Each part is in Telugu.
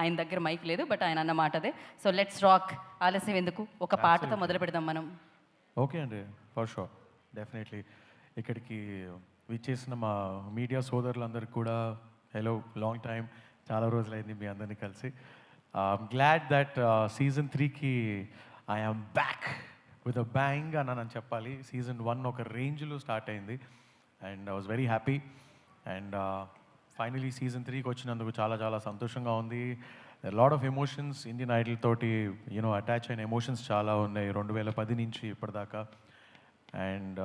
ఆయన దగ్గర మైక్ లేదు, బట్ ఆయన అన్న మాట అదే. So let's rock. ఆలస్యం ఎందుకు, ఒక పాటతో మొదలు పెడదాం మనం. ఓకే అండి, ఫర్ షూర్, డెఫినెట్లీ. ఇక్కడికి విచ్చేసిన మా మీడియా సోదరులందరికీ కూడా హలో, లాంగ్ టైం, చాలా రోజులైంది మీ అందరినీ కలిసి. గ్లాడ్ దట్ సీజన్ 3కి I am back with a bang అని అని చెప్పాలి. సీజన్ 1 ఒక రేంజ్లో స్టార్ట్ అయింది and I was very happy. And finally season 3కి వచ్చినందుకు చాలా చాలా సంతోషంగా ఉంది. Lot of emotions, Indian Idol తోటి యూనో అటాచ్ అయిన ఎమోషన్స్ చాలా ఉన్నాయి 2010 నుంచి ఇప్పటిదాకా. అండ్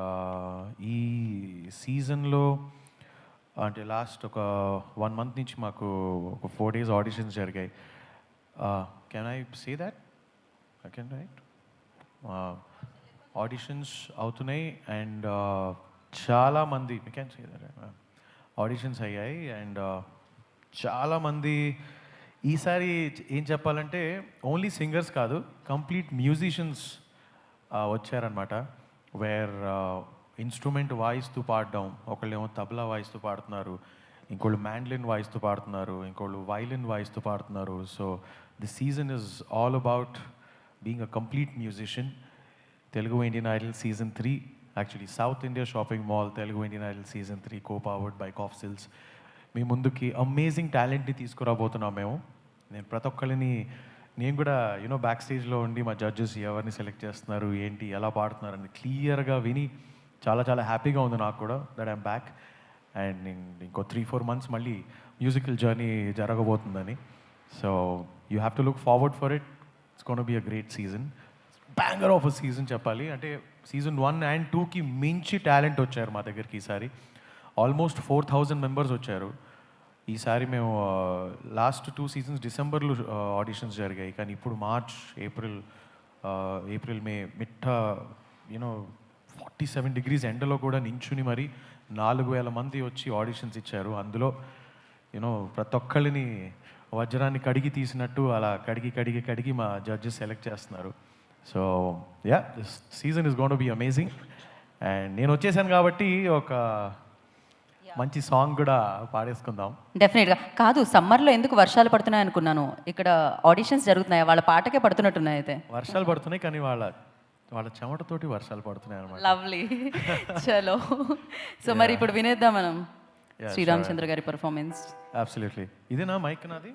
ఈ సీజన్లో అంటే లాస్ట్ ఒక 1 మంత్ నుంచి మాకు ఒక 4 days ఆడిషన్స్ జరిగాయి. Can I say that? I can, right? Auditions అవుతున్నాయి అండ్ చాలామంది కెన్ సే దట్ ఆడిషన్స్ అయ్యాయి. అండ్ చాలామంది ఈసారి ఏం చెప్పాలంటే ఓన్లీ సింగర్స్ కాదు, కంప్లీట్ మ్యూజిషియన్స్ వచ్చారనమాట. వేర్ ఇన్స్ట్రుమెంట్ వాయిస్తూ పాడడం, ఒకళ్ళేమో తబలా వాయిస్తూ పాడుతున్నారు, ఇంకోళ్ళు మ్యాండ్లిన్ వాయిస్తూ పాడుతున్నారు, ఇంకోళ్ళు వైలిన్ వాయిస్తూ పాడుతున్నారు. So the season is all about being a complete musician. Telugu Indian idol season 3, actually south India shopping mall Telugu Indian idol season 3 co-powered by Cofsils మీ ముందుకి అమేజింగ్ టాలెంట్ని తీసుకురాబోతున్నాం మేము. నేను ప్రతి ఒక్కరిని, నేను కూడా యూనో బ్యాక్ స్టేజ్లో ఉండి మా జడ్జెస్ ఎవరిని సెలెక్ట్ చేస్తున్నారు, ఏంటి, ఎలా పాడుతున్నారు అని క్లియర్గా విని చాలా చాలా హ్యాపీగా ఉంది నాకు కూడా దట్ ఐమ్ బ్యాక్. అండ్ ఇంకో 3-4 months మళ్ళీ మ్యూజికల్ జర్నీ జరగబోతుందని. So you have to look forward for it. It's gonna be a great season, banger of a season చెప్పాలి. అంటే సీజన్ 1 and 2కి మించి టాలెంట్ వచ్చారు మా దగ్గరికి ఈసారి. ఆల్మోస్ట్ 4,000 members వచ్చారు ఈసారి. మేము లాస్ట్ 2 seasons డిసెంబర్లో ఆడిషన్స్ జరిగాయి, కానీ ఇప్పుడు మార్చ్, ఏప్రిల్ మే మిట్ట యూనో 47 degrees ఎండలో కూడా నించుని మరి 4,000 మంది వచ్చి ఆడిషన్స్ ఇచ్చారు. అందులో యూనో ప్రతి ఒక్కళ్ళని వజ్రాన్ని కడిగి తీసినట్టు అలా కడిగి మా జడ్జెస్ సెలెక్ట్ చేస్తున్నారు. So yeah, this season is going to be amazing. And నేను వచ్చేసాను కాబట్టి ఒక మంచి సాంగ్ కూడా పాడేసుకుందాం. డెఫినెట్గా. కాదు, సమ్మర్లో ఎందుకు వర్షాలు పడుతున్నాయి అనుకున్నాను, ఇక్కడ ఆడిషన్స్ జరుగుతున్నాయి, వాళ్ళ పాటకే పడుతున్నట్టున్నాయి. అయితే వర్షాలు పడుతున్నాయి కానీ వాళ్ళ చెమటతోటి వర్షాలు పడుతున్నాయి అన్నమాట. లవ్లీ. చలో, సో మరి ఇప్పుడు వినేద్దాం మనం శ్రీరామ్ చంద్ర గారి పర్ఫార్మెన్స్. అబ్సల్యూట్లీ. ఇదేనా మైక్ నాది?